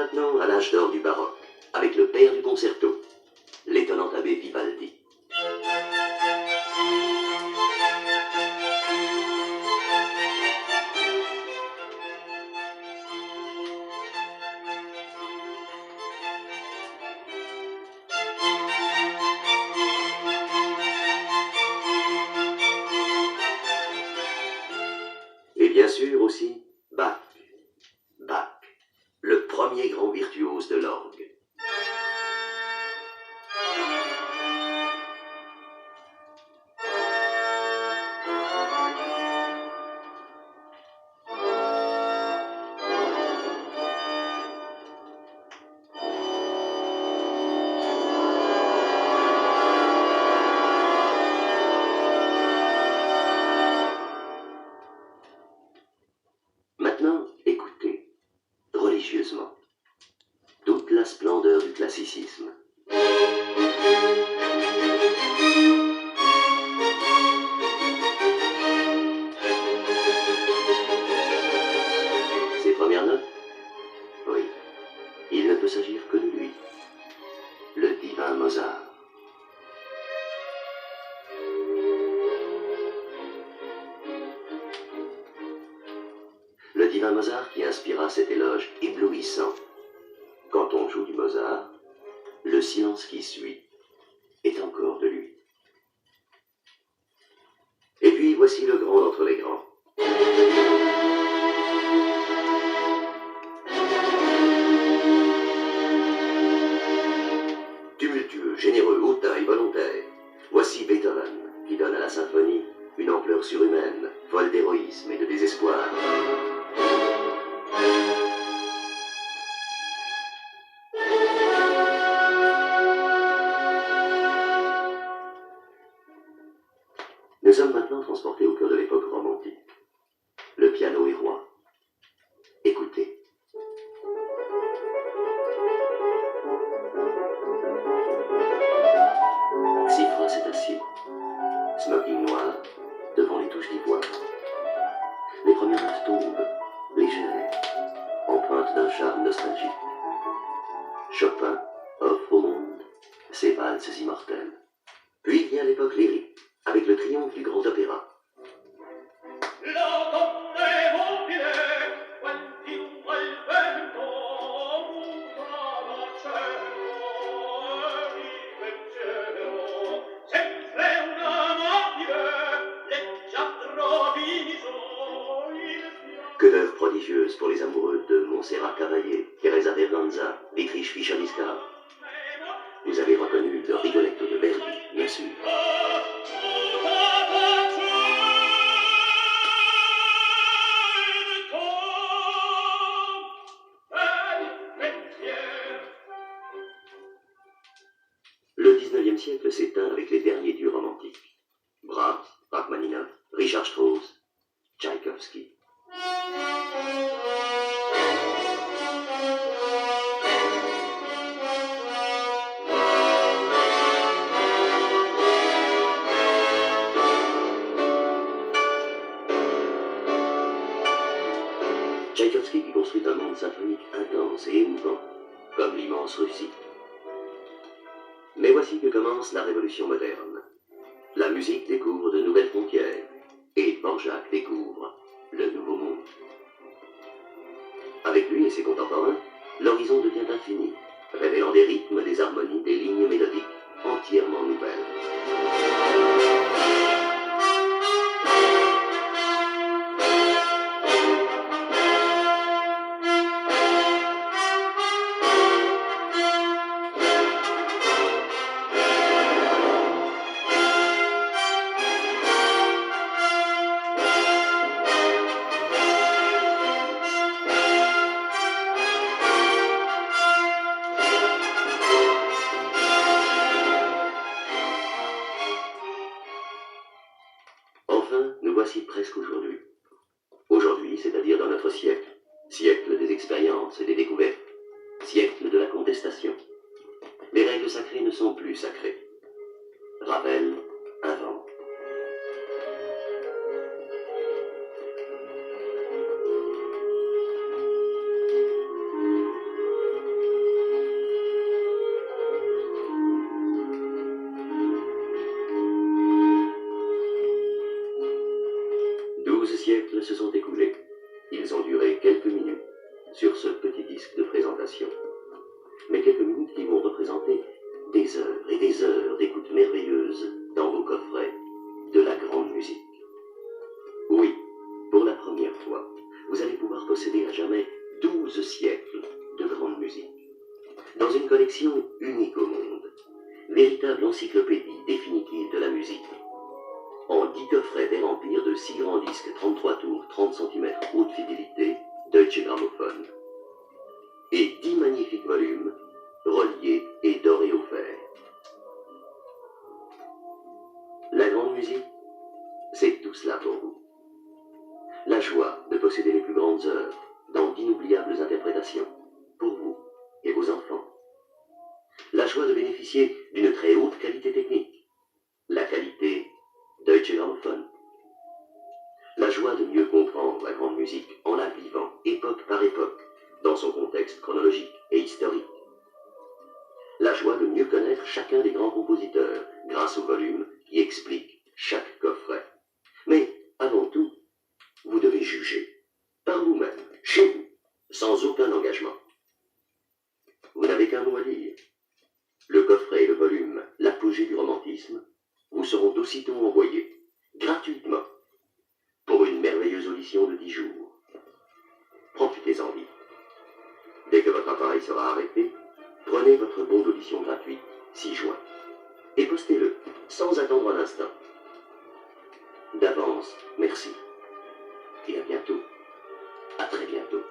maintenant à l'âge d'or du baroque, avec le père du concerto, l'étonnant abbé Vivaldi. Et bien sûr aussi Bach. Bach, le premier grand virtuose de l'orgue. Maintenant, écoutez, religieusement, toute la splendeur du classicisme. Ses premières notes? Oui, il ne peut s'agir que de lui, le divin Mozart. Le divin Mozart qui inspira cet éloge éblouissant. Quand on joue du Mozart, le silence qui suit est encore de lui. Et puis voici le grand d'entre les grands. Tumultueux, généreux, hautain et volontaire, voici Beethoven qui donne à la symphonie une ampleur surhumaine, folle d'héroïsme et de désespoir. Nous sommes maintenant transportés au cœur de l'époque romantique. Le piano est roi. Écoutez. Cypre s'est assis, smoking noir, devant les touches d'ivoire. Les premières notes tombent, légères, empreintes d'un charme nostalgique. Chopin offre au monde ses valses immortelles. Puis vient l'époque lyrique, avec le triomphe du grand opéra. Que d'heures prodigieuses pour les amoureux de Montserrat Caballé, Teresa Berganza, Dietrich Fischer-Dieskau. Vous avez reconnu le Rigoletto de Verdi, bien sûr. Le 19e siècle s'éteint avec les derniers dieux romantiques. Brahms, Rachmaninoff, Richard Strauss, Tchaïkovski. Tchaïkovski qui construit un monde symphonique intense et émouvant, comme l'immense Russie. Mais voici que commence la révolution moderne. La musique découvre de nouvelles frontières, et Dvorak découvre le nouveau monde. Avec lui et ses contemporains, l'horizon devient infini, révélant des rythmes, des harmonies, des lignes mélodiques entièrement nouvelles. Enfin, nous voici presque aujourd'hui. Aujourd'hui, c'est-à-dire dans notre siècle. Siècle des expériences et des découvertes. Siècle de la contestation. Les règles sacrées ne sont plus sacrées. Ravel invente. nous en durer quelques minutes sur ce petit disque de présentation. Mais quelques minutes qui vont représenter des heures et des heures d'écoute merveilleuse dans vos coffrets de la grande musique. Oui, pour la première fois, vous allez pouvoir posséder à jamais 12 siècles de grande musique. Dans une collection unique au monde, véritable encyclopédie définitive de la musique. En 10 coffrets Bel Empire de 6 grands disques 33 tours 30 cm haute fidélité, Deutsche Grammophon. Et 10 magnifiques volumes, reliés et dorés au fer. La grande musique, c'est tout cela pour vous. La joie de posséder les plus grandes œuvres dans d'inoubliables interprétations, pour vous et vos enfants. La joie de bénéficier d'une très haute qualité technique, la qualité Deutsche Grammophon. La joie de mieux comprendre la grande musique en la vivant époque par époque, dans son contexte chronologique et historique. La joie de mieux connaître chacun des grands compositeurs grâce au volume qui explique chaque coffret. Mais avant tout, vous devez juger, par vous-même, chez vous, sans aucun engagement. Vous n'avez qu'un mot à dire. Le coffret et le volume, l'apogée du romantisme, vous seront aussitôt envoyés, gratuitement, pour une merveilleuse audition de 10 jours. Profitez-en vite. Dès que votre appareil sera arrêté, prenez votre bon d'audition gratuite, 6 juin, et postez-le, sans attendre un instant. D'avance, merci. Et à bientôt. À très bientôt.